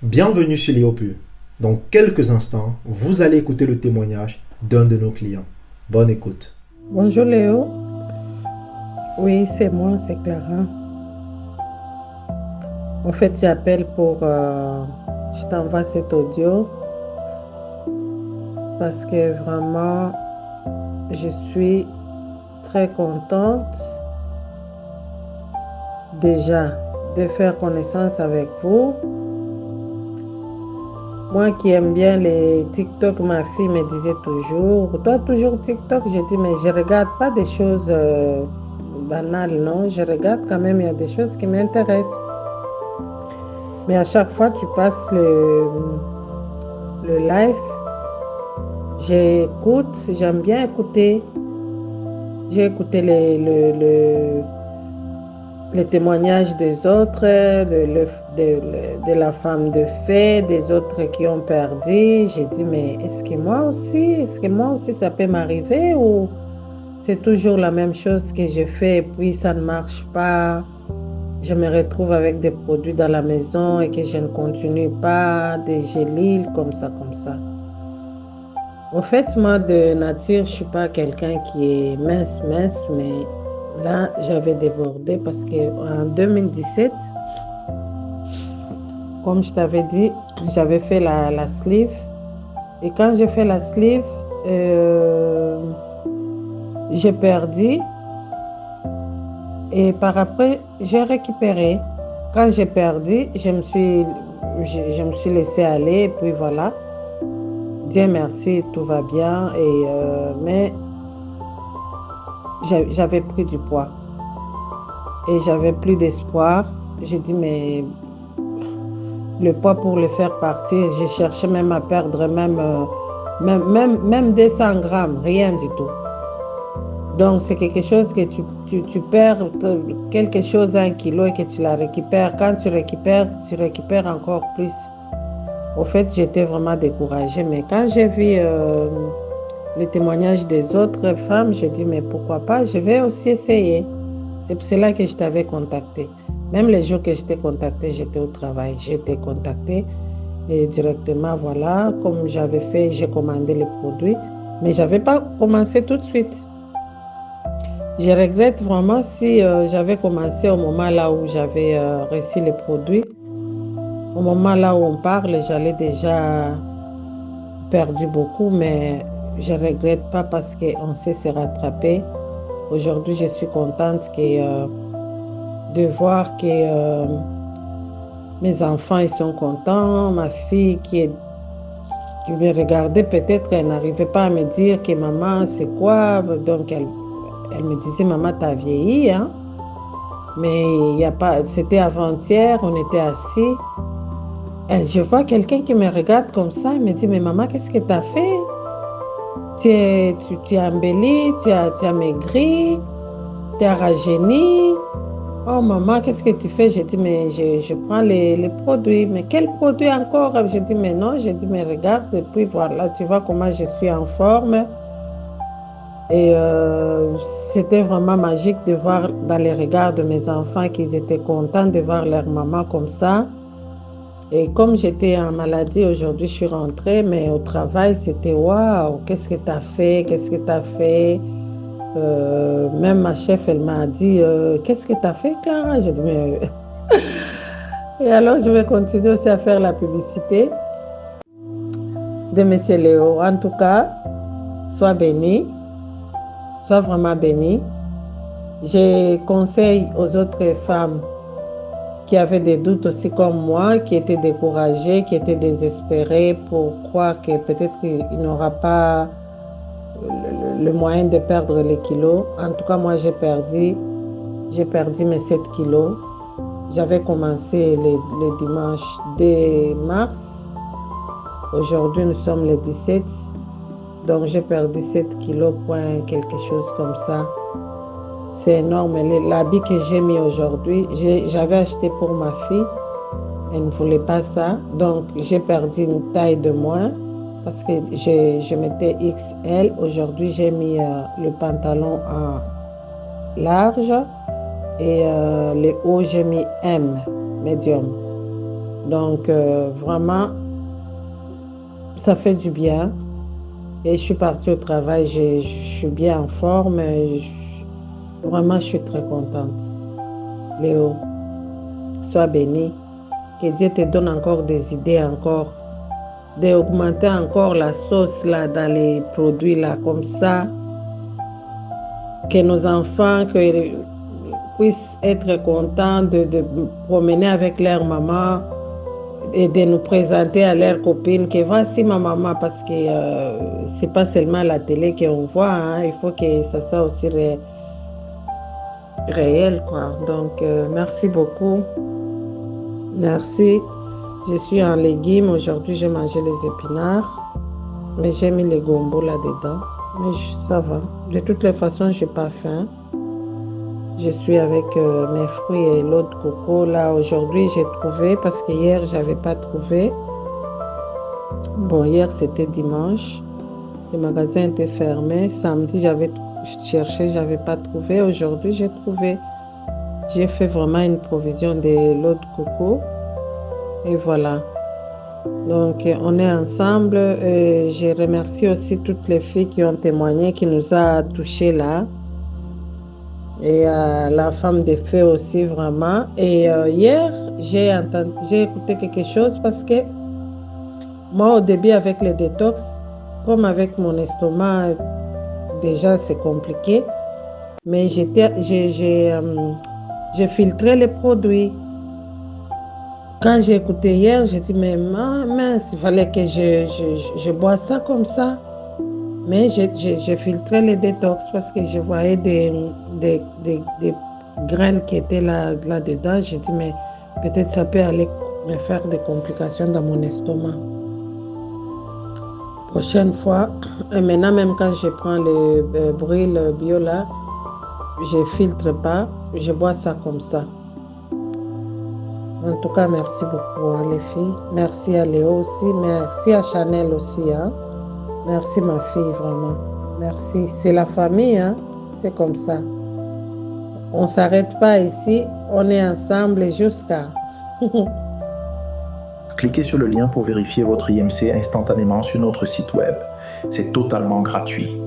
Bienvenue chez Léopu. Dans quelques instants, vous allez écouter le témoignage d'un de nos clients. Bonne écoute. Bonjour Léo, oui c'est moi, c'est Clara. En fait j'appelle je t'envoie cet audio parce que vraiment je suis très contente déjà de faire connaissance avec vous. Moi qui aime bien les TikTok, ma fille me disait toujours, toi toujours TikTok, j'ai dit mais je regarde pas des choses banales, non, je regarde quand même, il y a des choses qui m'intéressent. Mais à chaque fois, tu passes le live, j'écoute, j'aime bien écouter. J'ai écouté les témoignages des autres, de la femme de fée, des autres qui ont perdu. J'ai dit, mais est-ce que moi aussi ça peut m'arriver ou c'est toujours la même chose que je fais et puis ça ne marche pas? Je me retrouve avec des produits dans la maison et que je ne continue pas, des géliles, comme ça, comme ça. En fait, moi, de nature, je ne suis pas quelqu'un qui est mince, mince, mais là, j'avais débordé parce qu'en 2017, comme je t'avais dit, j'avais fait la sleeve. Et quand j'ai fait la sleeve, j'ai perdu. Et par après, j'ai récupéré. Quand j'ai perdu, je me suis laissée aller. Et puis voilà. Dieu merci, tout va bien. Mais j'avais pris du poids. Et j'avais plus d'espoir. J'ai dit, mais le poids pour le faire partir, j'ai cherché même à perdre même 200 grammes, rien du tout. Donc, c'est quelque chose que tu perds quelque chose à 1 kilo et que tu la récupères. Quand tu récupères encore plus. Au fait, j'étais vraiment découragée. Mais quand j'ai vu les témoignages des autres femmes, j'ai dit, mais pourquoi pas, je vais aussi essayer. C'est pour cela que je t'avais contacté. Même les jours que je t'ai contacté, j'étais au travail. J'étais contactée et directement, voilà, comme j'avais fait, j'ai commandé les produits. Mais je n'avais pas commencé tout de suite. Je regrette vraiment si j'avais commencé au moment là où j'avais reçu les produits. Au moment là où on parle, j'allais déjà perdu beaucoup, mais je ne regrette pas parce qu'on sait se rattraper. Aujourd'hui, je suis contente de voir que mes enfants ils sont contents. Ma fille qui me regardait, peut-être elle n'arrivait pas à me dire que maman, c'est quoi. Donc, elle me disait, maman, t'as vieilli, hein? Mais il y a pas, c'était avant-hier, on était assis. Je vois quelqu'un qui me regarde comme ça, il me dit, mais maman, qu'est-ce que tu as fait? Tu as embelli, tu as maigri, tu as rajeuni. Oh maman, qu'est-ce que tu fais? J'ai dit, mais je prends les produits. Mais quels produits encore? J'ai dit, mais non. J'ai dit, mais regarde, et puis voilà, tu vois comment je suis en forme. Et c'était vraiment magique de voir dans les regards de mes enfants qu'ils étaient contents de voir leur maman comme ça. Et comme j'étais en maladie aujourd'hui, je suis rentrée, mais au travail, c'était waouh, qu'est-ce que tu as fait? Qu'est-ce que tu as fait? Même ma chef, elle m'a dit, qu'est-ce que tu as fait, Clara? J'ai dit, mais... Et alors, je vais continuer aussi à faire la publicité de Monsieur Léo. En tout cas, sois béni, sois vraiment béni. Je conseille aux autres femmes qui avaient des doutes aussi comme moi, qui étaient découragées, qui étaient désespérées pour croire que peut-être qu'il n'aura pas le moyen de perdre les kilos. En tout cas, moi, j'ai perdu mes 7 kilos. J'avais commencé le dimanche 2 mars. Aujourd'hui, nous sommes le 17. Donc, j'ai perdu 7 kilos, point quelque chose comme ça. C'est énorme. L'habit que j'ai mis aujourd'hui, j'avais acheté pour ma fille. Elle ne voulait pas ça. Donc, j'ai perdu une taille de moins parce que je mettais XL. Aujourd'hui, j'ai mis le pantalon en large et le haut, j'ai mis M, médium. Donc, vraiment, ça fait du bien. Et je suis partie au travail, je suis bien en forme. Vraiment, je suis très contente. Léo, sois béni. Que Dieu te donne encore des idées, encore, d'augmenter encore la sauce là, dans les produits là, comme ça, que nos enfants puissent être contents de promener avec leur maman et de nous présenter à leurs copines que voici ma maman, parce que c'est pas seulement la télé qu'on voit, hein, il faut que ça soit aussi réel, quoi. Donc, merci beaucoup. Merci. Je suis en légumes. Aujourd'hui, j'ai mangé les épinards, mais j'ai mis les gombo là-dedans. Mais ça va. De toutes les façons, je n'ai pas faim. Je suis avec mes fruits et l'eau de coco. Là, aujourd'hui, j'ai trouvé, parce que hier, je n'avais pas trouvé. Bon, hier, c'était dimanche. Le magasin était fermé. Samedi, j'avais cherché, je n'avais pas trouvé. Aujourd'hui, j'ai trouvé. J'ai fait vraiment une provision de l'eau de coco. Et voilà. Donc, on est ensemble. Je remercie aussi toutes les filles qui ont témoigné, qui nous a touchés là. Et la femme des fées aussi, vraiment. Et hier, j'ai écouté quelque chose parce que moi, au début, avec les détox, comme avec mon estomac, déjà, c'est compliqué. Mais j'ai filtré les produits. Quand j'ai écouté hier, j'ai dit, mais mince, il fallait que je bois ça comme ça. Mais j'ai filtré les détox parce que je voyais des graines qui étaient là-dedans. J'ai dit, mais peut-être ça peut aller me faire des complications dans mon estomac. Prochaine fois, et maintenant même quand je prends le bril bio là, je filtre pas, je bois ça comme ça. En tout cas, merci beaucoup, hein, les filles. Merci à Léo aussi. Merci à Chanel aussi. Hein. Merci, ma fille, vraiment. Merci. C'est la famille, hein. C'est comme ça. On ne s'arrête pas ici. On est ensemble jusqu'à... Cliquez sur le lien pour vérifier votre IMC instantanément sur notre site web. C'est totalement gratuit.